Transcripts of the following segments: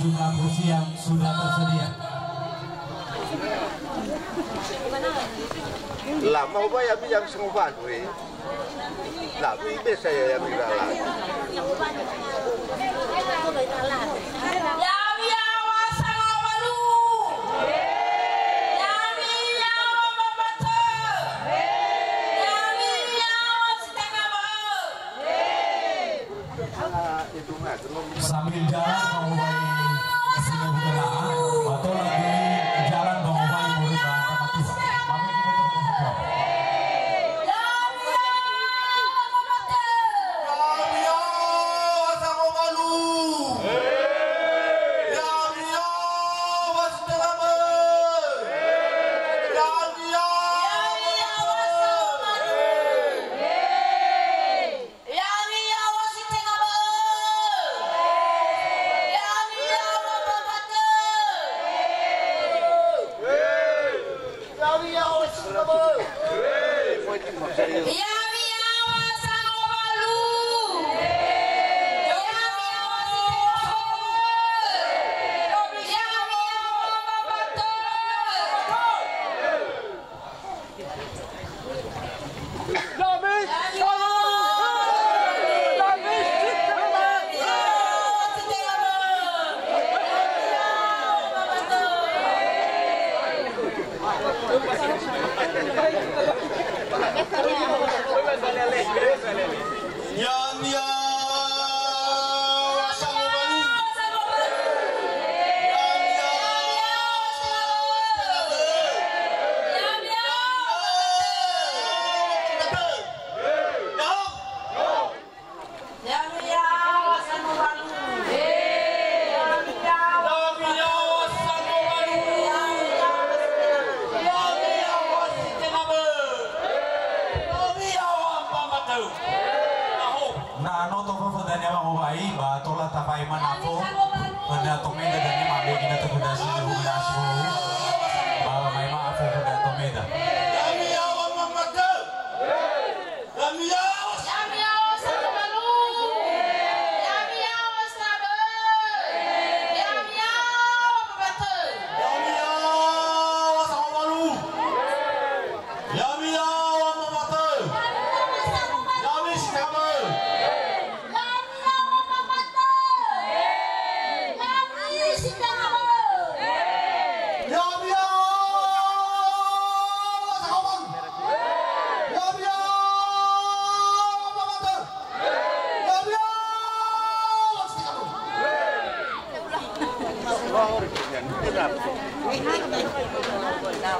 Jumlah kursi yang sudah tersedia. Lama apa ya yang sengopan we. Lah ini saya yang biralah. Sambil jalan mengubai kesini budaya atau lagi jalan mengubai murid bahasa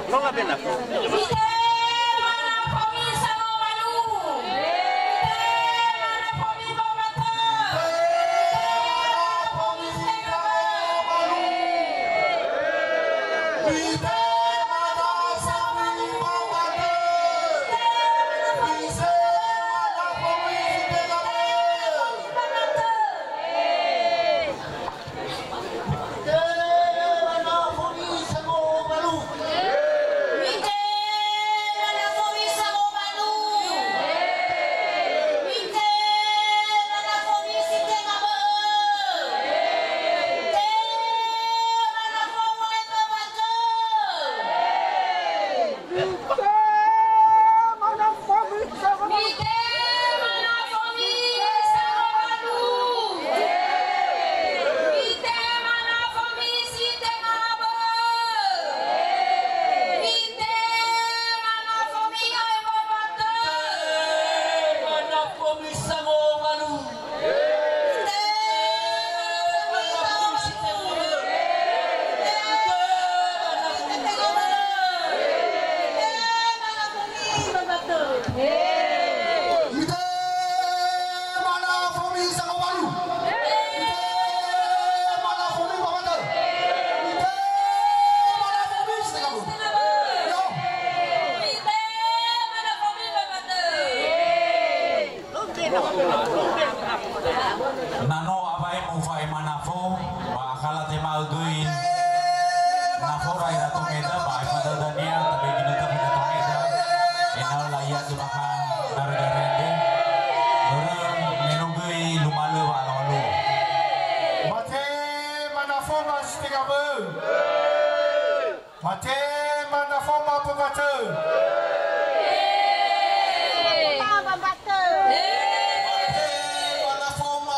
Lo ngapain aku? Mate mana forma pembaca? Pembaca. Mana forma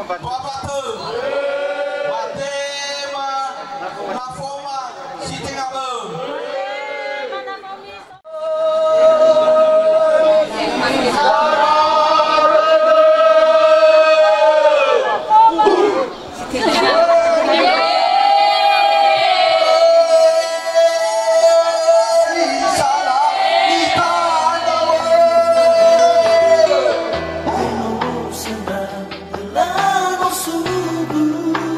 pembaca? Mate mana forma si tengah ber. Subuh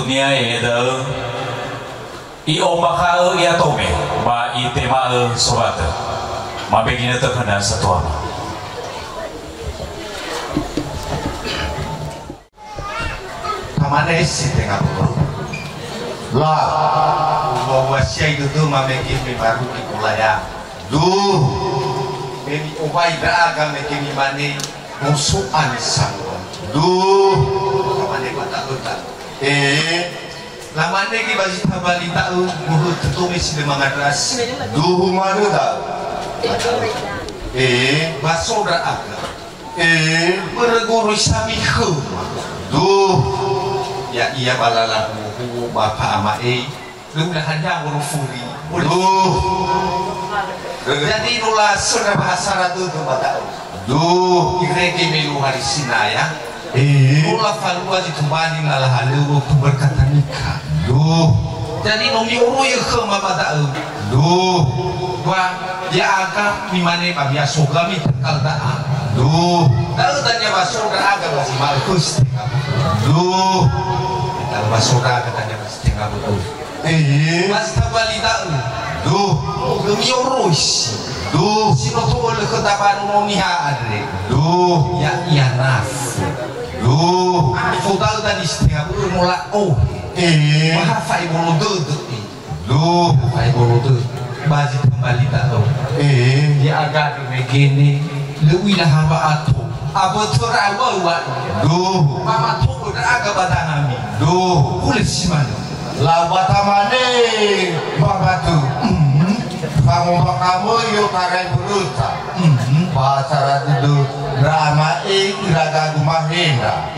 dunia yaitu i ombaka ya tome ba i tema sobat ma begini terkena satu apa kamane si tengah buru lah bahwa siai itu ma begini baru di kulaya duh ini obai daga begini mani musuhan sanggup duh kamane mata utak lamane ki bagi tabali tahu muhu tertumis di mangadras duh mana dah basura aga berguru sami khu duh ya iya balala muhu bapa ama lu dah hanya guru furi duh jadi nulah sudah bahasa ratu tu mata duh ireki melu hari sinaya nulah falua di tumbani ngalah halu berkata nikah duh jadi nomi uruy ke mama tahu duh wah ya agak mimane babia sogami terkal daa duh tahu tanya basura agak masih malkus duh kalau basura katanya masih tinggal betul masih tabali tahu duh nomi uruy duh sino tuh le ketaban nomi haadre duh ya iya naf duh total tadi setengah betul mulai wah fai bolu tu duh fai bolu tu bazi kembali tak tahu dia agak begini lebih dah apa atu apa terawa wa duh mama tu dah agak batanami duh kulit si mana lah batamane mama tu kamu yuk karai beruta bahasa ratu drama iraga gumahenda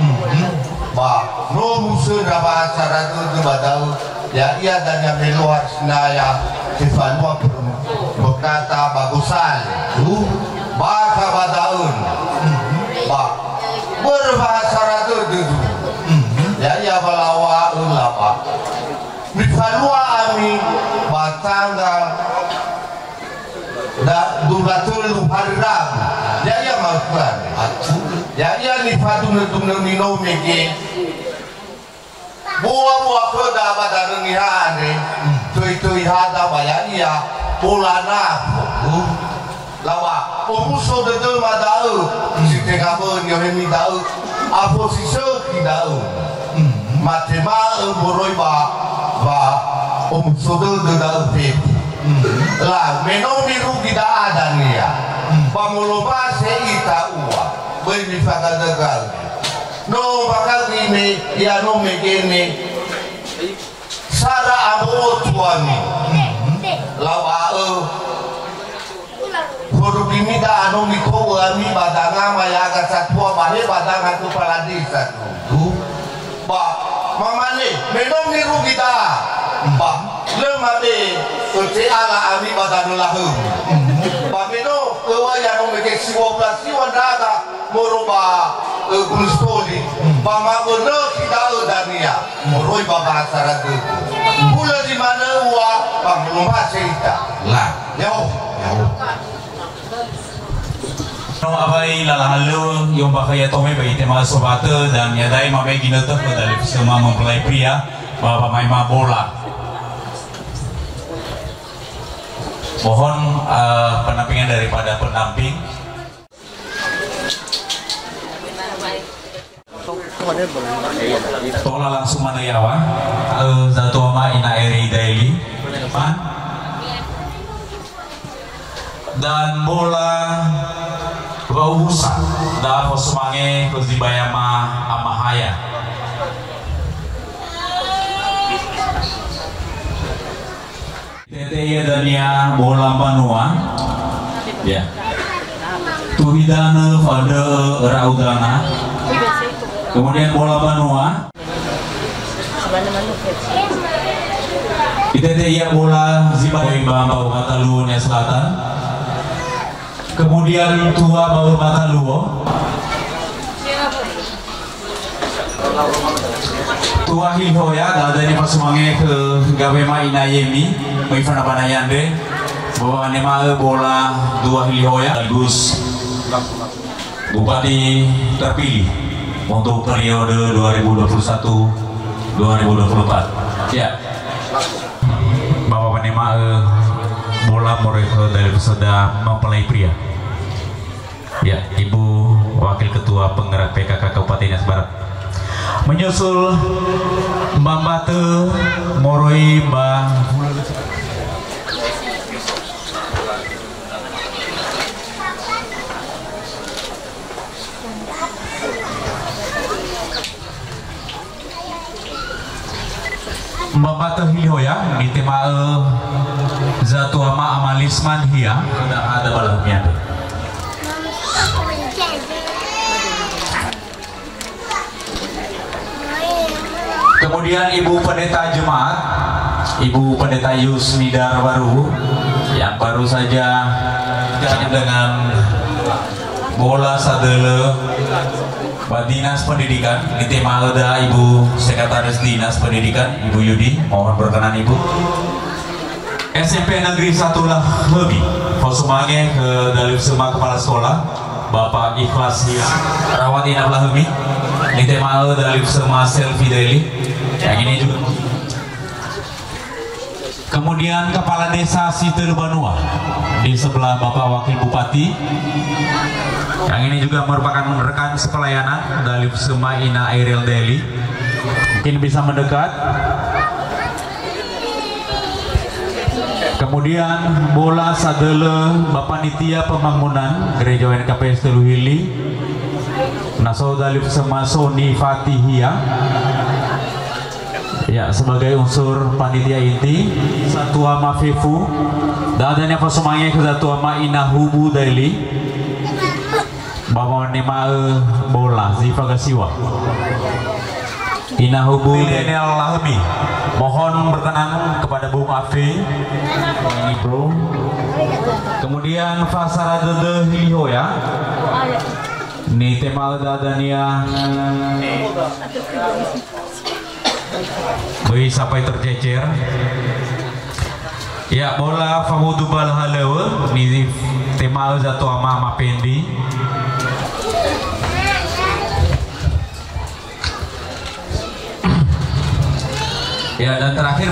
bah no musuh bahasa ratu tu badau ya ia dan yang meluar senaya sesuatu berkata bagusan bahasa badaun bah berbahasa ratu tu ya ia balawa ulapa misalnya ami batanggal da dulatul harab ya ya maafkan ya ya ni fatu nutung nino mege buah koda badan ni hane toi hada bayania polana lawa omuso de madau si te kabon yo ni dau aposiso ki dau matema boroi ba omuso de dau te lah menong biru tidak ada nih ya pamuluba seita uwa beri fakal degal no bakal ini ya no megene sara abo tuani lawa korup ini dah anu miko ami badanga maya kata tua balik badanga tu paladisa tu ba mamane menong biru kita ba lemade Kece ala ami badanullah Pamino yang memiliki siwa daga Moruba Gustoli Pama bener kita udania Moroi bahasa ragu Pula di mana uwa Pamulumah cerita Lah Yauh no abai lalahalu yung bakaya tome bagi tema sobate dan yadai mabai ginata dari semua mempelai pria bapak main bola. Mohon pendampingan daripada pendamping. Tola langsung mana ya wa? Zatuama ina eri daily. Dan bola bausa da posmange kuzibayama amahaya. Tete dania bola banua ya tuhidana pada raudana kemudian bola banua tete ya bola zibai bambau Katalunya Selatan kemudian tua bau Kataluo tua hihoya dari pasumange ke gawe maina yemi mai fana panayande bahwa nema bola dua hihoya Gus Bupati terpilih untuk periode 2021 2024. Ya. Bapak penerima bola dari peserta mempelai pria. Ya, Ibu Wakil Ketua Penggerak PKK Kabupaten Nias Barat. Menyusul Mbak Bate Moroi Mbak Bate Hilhoya di tema Zatuama Amalisman Hia ada balapnya. Kemudian Ibu Pendeta Jemaat, Ibu Pendeta Yusnidar Baru yang baru saja dengan bola sadele Dinas Pendidikan di tema ada Ibu Sekretaris Dinas Pendidikan Ibu Yudi, mohon berkenan Ibu. SMP Negeri 1 Lahemi Fosumange ke Dalif Sema Kepala Sekolah Bapak Ikhlas Rawat Inap Lahemi di tema Dalif Sema Selfie Daily yang ini juga. Kemudian Kepala Desa Situl Banua di sebelah Bapak Wakil Bupati yang ini juga merupakan rekan sepelayanan Dalif Sema Ina Airel Deli, mungkin bisa mendekat. Kemudian bola sadele Bapak Nitia Pembangunan Gereja WNKPS Teluhili Naso Dalif Sema Soni Fatihia ya sebagai unsur panitia inti. Satua Mafefu dan adanya Fasumanya ke Satua Ma Inahubu Daily Bapak Nema bola Ziva Gasiwa Inahubu Daniel Lahemi, mohon berkenan kepada Bung Afi ini bro. Kemudian Fasara Dede Hilhoya ini tema dadania Bui sampai tercecer. Ya bola Fahudu Balhalewe ini tema Zatua Mama Pendi. Ya dan terakhir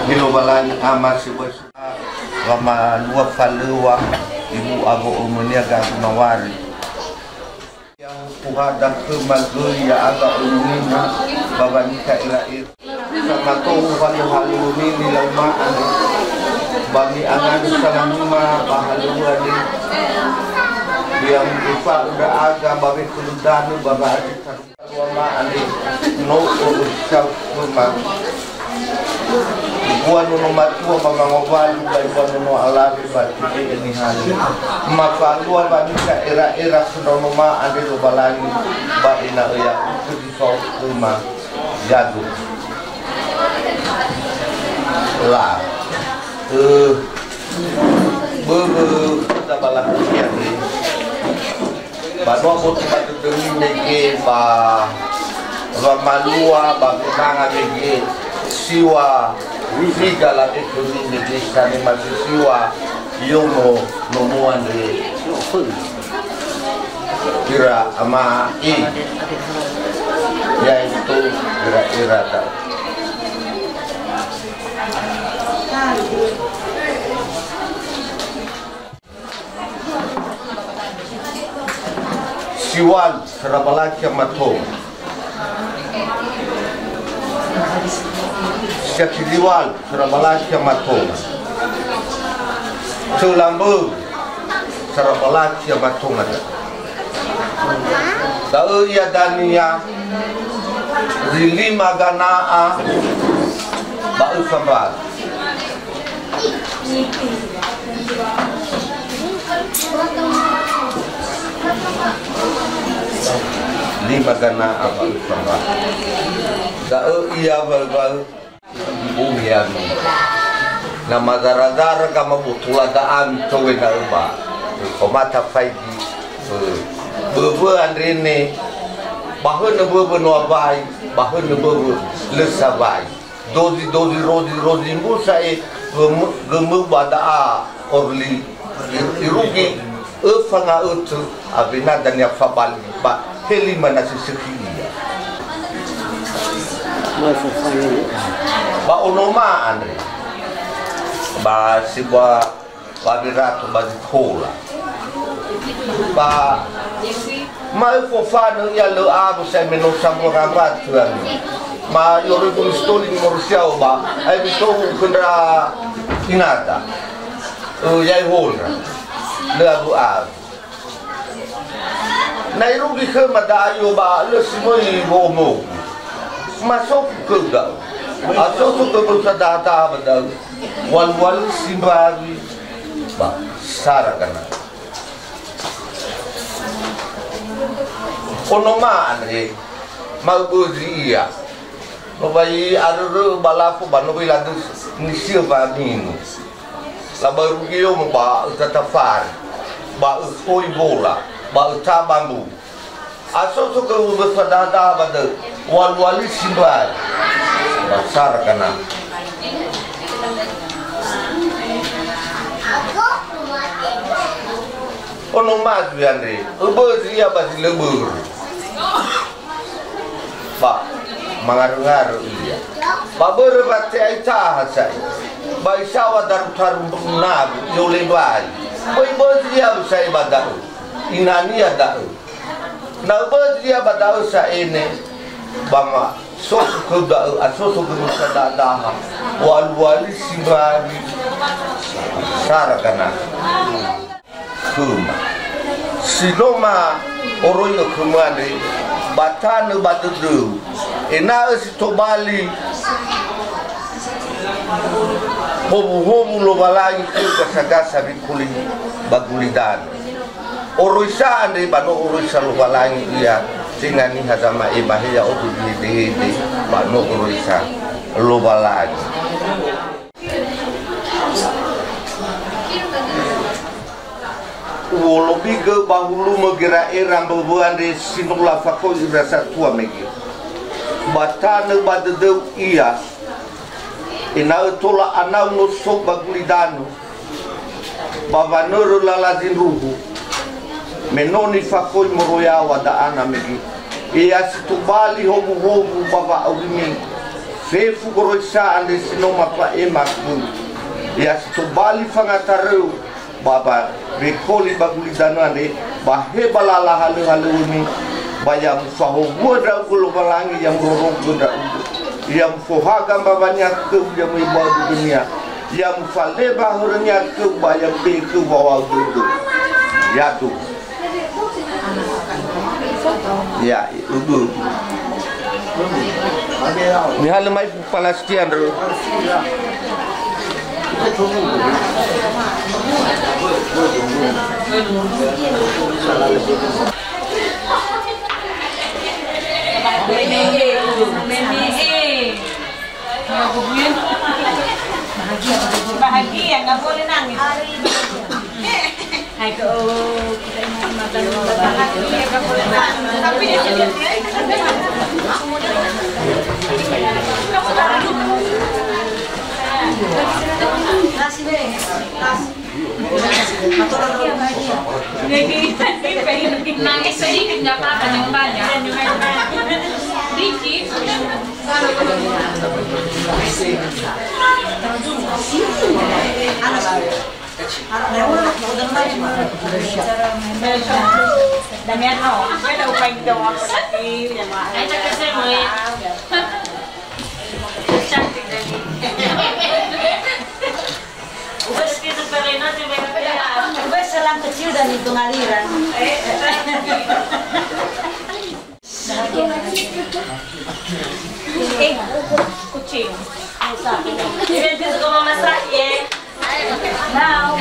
Nilobalan ama si bos lama dua falua ibu abu umumnya gak nawari yang puhada kemagui ya agak umumnya baba nikah ilair sama tuh halu ini nilamaan bami angan salamima bahalua ni yang lupa udah agak babi kuludanu baba adik taruama andi no urusau rumah buat nuno matua mamangobal baik buat nuno alabi bagi ini hal mafalua banika era sudono ma ade lo balani ba ina ya di kau rumah jago lah balah kian ni banua bot batu demi nege ba malua ba kenanga nege siwa Viga la ekonomi di sana masih siwa yono nomuan de kira ama yaitu kira-kira tak siwan serabalaki mato Syakiriwal Serabalaki Mato Celambu Serabalaki Mato ada Dau ya dania Rilima ganaa Bau sambal Lima ganaa bau sambal Dau iya bal Bumian nama daradara kama butula daan towe na uba komata faidi bebe andrene bahun bebe no abai bahun bebe lesabai dozi rodi musa gemu bada orli irugi efanga utu abina dan ya fabali ba heli manasi sekilia ba onoma andre ba sibwa babirato ba dikola ba mai fofano ya lo abu sai meno samoramat tuan ma yoro dum stoli morsiao ba ai biso kundra inata yai holra le abu ab nairugi khemada ayo ba le simoi bomo masuk ke gau atau tu bersadata badal wal simbari ba sarakana onoma andre maburia no bai aru balafu banu biladu nisio ba minu la baru gio ba tatafar ba foi bola ba tabambu atau tu bersadata badal wal simbari besar karena ono maju andre dia basi lebur ba mangar-ngar iya ba berbate aita hasai ba isawa darutar nab yole bai boy dia usai badau inani ada na dia badau sa ene bama sosu kuda asosu kuda dah wal simbari sarakana kuma sinoma oroyo kumane batanu batudu ena sitobali hobu lo balai kasagasa bikuli bagulidan oroisa ande bano oroisa lo balai dia singani hazama ibahia otu di bano oroisa lo balai wolobi ke bahulu megera eram bebuan di sinula fakol rasa tua megi batane badeu ia ina tola anau no sok bagulidano bavanoro lalazin ruhu menoni fakol moroya wada ana megi ia situbali hobu baba aurimi Sefu koroisaan de sinoma pa emaku. Ya setobali fangataru baba rekoli baguli danane bahe balala halu ini bayam fahu muda gulu balangi yang dorong gunda yang fohaga babanya ke yang ibadah dunia yang fale bahurnya ke bayam be ke bawah dudu ya tu ya itu ni hal mai Palestin ro Bahagia, nggak boleh nangis. Hai kau, kita ingin makan bahagia, nggak boleh nangis. Tapi dia jadi nangis sedikit nggak apa-apa, jangan banyak. Dikit. selang kecil dan itu ngaliran. Kucing. Ini suka memasak ya. Now.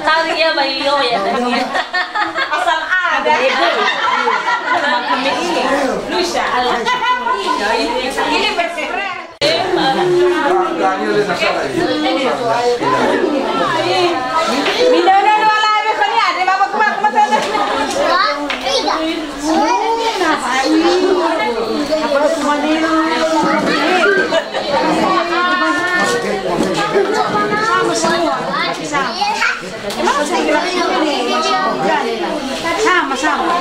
Tarik ya bayo ya. Asal ada. Lucia. Ini berkeren. Sama-sama.